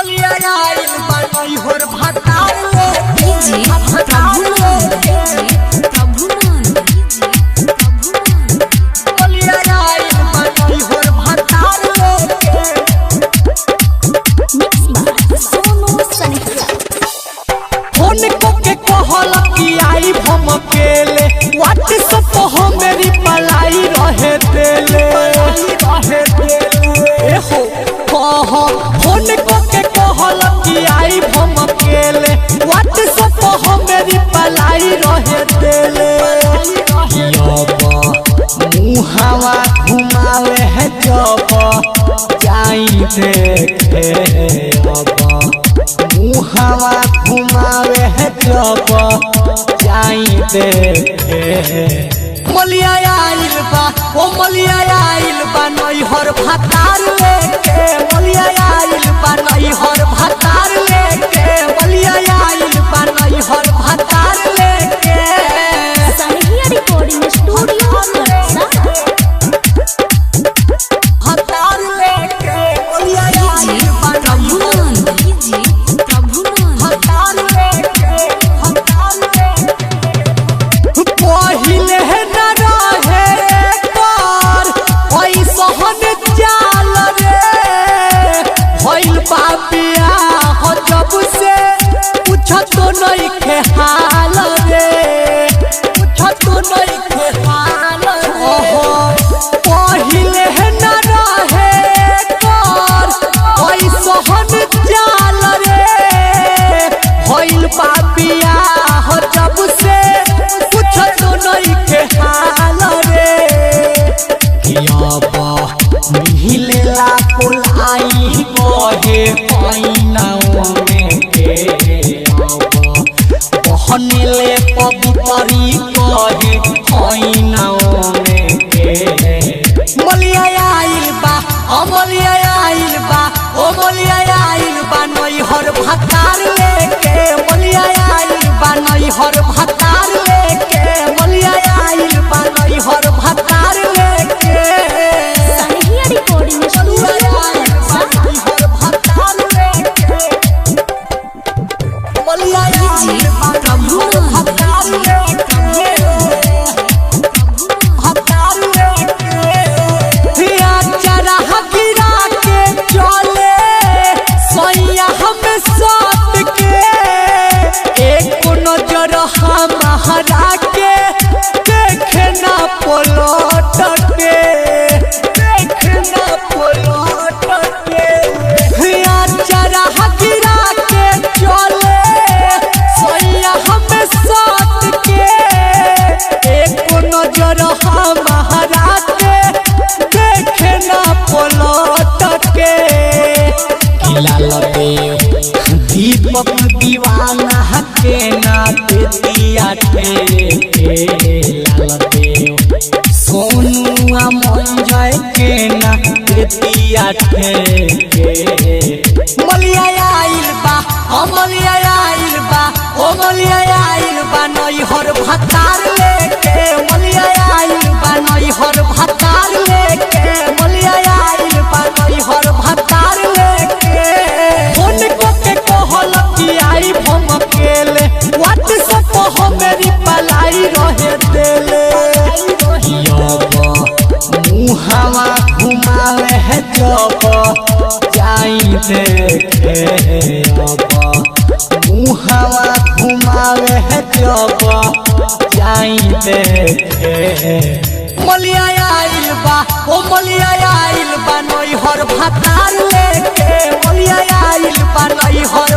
मलिया आइल बनई होर भातार ले जी मलिया आइल बनई होर भातार ले सोनू सनेहिया फोन को के कहल कि आई हम अकेले व्हाट्सएप हो मेरी पलाई रहे देले ए हो फोन को के कहल कि आई हम अकेले व्हाट्सएप हो मेरी पलाई रहे देले मुहावा घुमावे है जब जाई देखे मुहावा घुमावे है जब जाई देखे मलिया आइल बा ओ मलिया आइल बा नई हर भातार लेके मलिया आइल बा नई हर भातार लेके मलिया आइल बा नई हर भातार लेके सनेहिया रिकॉर्डिंग स्टूडियो भातार लेके मलिया आइल बा भातार लेके पहिले न रहे पर ओइ सहन चाल रे भइल पापिया हो जब से पूछत नहीं के हाल रे पूछत नहीं के हाल ओहो पहिले न रहे पर ओइ सहन चाल रे भइल पापिया हो जब से नहीं के हाल रे कियाबा मिहिलेला कोलाई कहे पैनाओ में के आबा बहनेले पवितरी कहे पैनाओ में के मलिया आइल बा अमलिया आइल बा ओ मलिया आइल बा नई हर भातार लेके मलिया आइल बा नई हर भातार लेके मलिया आइल बा नई हर भातार लेके सनेहिया रिकॉर्डिंग स्टूडियो हर भातार लेके मलिया आइल बा भातार लेके भातार लेके चरा गिरा के चले सैया हम साथ के एक नजर हमारा के देखना पलट के देखना पलट के चरा गिरा के चले सैया हम साथ के एक नजर हमारा के देखना पलट के लाल देव दीपक दीवाना के नाथ दिया लाल देव सोनुआ मंजय के नाथ दिया मलिया आइल बा अमलिया आइल बा ओ मलिया आइल बा नई हर भातार लेके मलिया आइल बा नई हर भातार लेके मलिया आइल बा नई हर भातार लेके फोन को के कहल कि आई हम अकेले व्हाट्सएप हो मेरी पलाई रहे देले मुहावा घुमावे है जब जाई देखे मुहावा घुमावे है जब जाई देखे मलिया आइल बा ओ मलिया आइल बा नई हर भातार लेके मलिया आइल बा नई हर